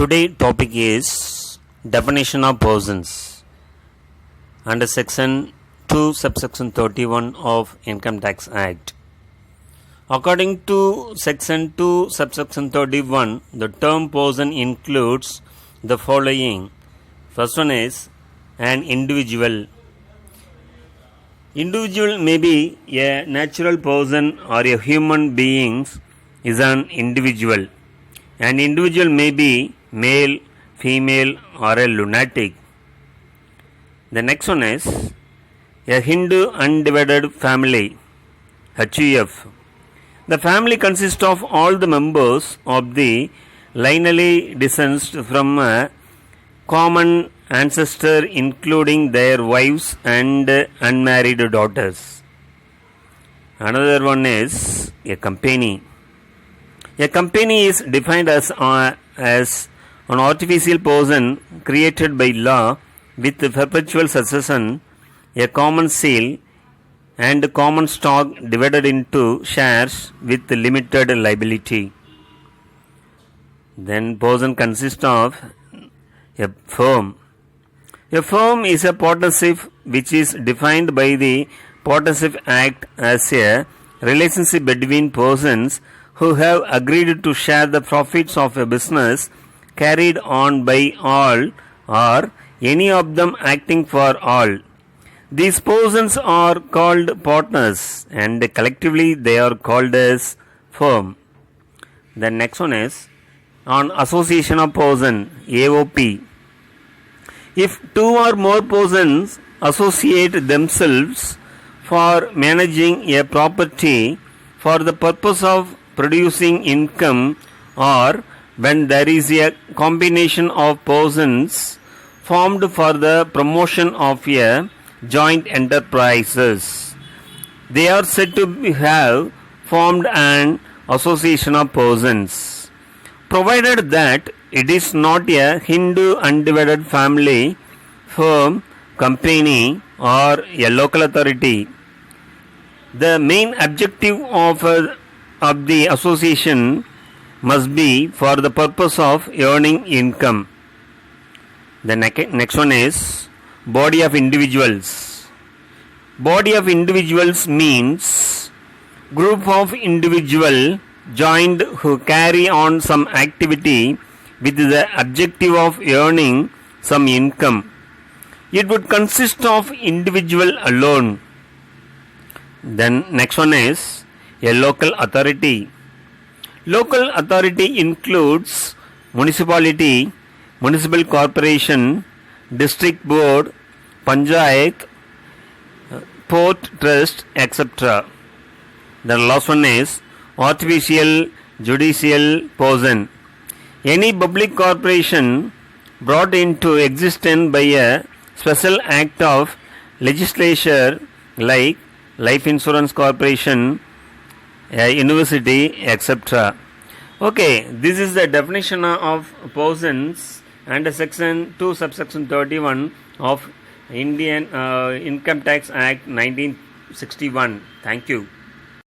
Today topic is definition of persons under section 2 subsection 31 of Income Tax Act. According to section 2 subsection 31, the term person includes the following. First one is an individual. Individual may be a natural person or a human being is an individual. An individual may be male, female or a lunatic. The next one is a Hindu undivided family, HUF. The family consists of all the members of the lineally descended from a common ancestor, including their wives and unmarried daughters. Another one is a company. A company is defined as an artificial person created by law with perpetual succession, a common seal, and common stock divided into shares with limited liability. Then person consists of a firm. A firm is a partnership which is defined by the Partnership Act as a relationship between persons who have agreed to share the profits of a business carried on by all or any of them acting for all. These persons are called partners and collectively they are called as firm. The next one is on association of person, AOP. If two or more persons associate themselves for managing a property for the purpose of producing income, or when there is a combination of persons formed for the promotion of a joint enterprises, they are said to have formed an association of persons, provided that it is not a Hindu undivided family, firm, company or a local authority. The main objective of the association must be for the purpose of earning income. The next one is body of individuals. Body of individuals means group of individual joined who carry on some activity with the objective of earning some income. It would consist of individual alone. Then next one is a local authority. Local authority includes municipality, municipal corporation, district board, panchayat, port trust, etc. The last one is artificial judicial person. Any public corporation brought into existence by a special act of legislature like life insurance corporation, university, etc. Okay, this is the definition of persons under section 2 subsection 31 of Indian Income Tax Act 1961. Thank you.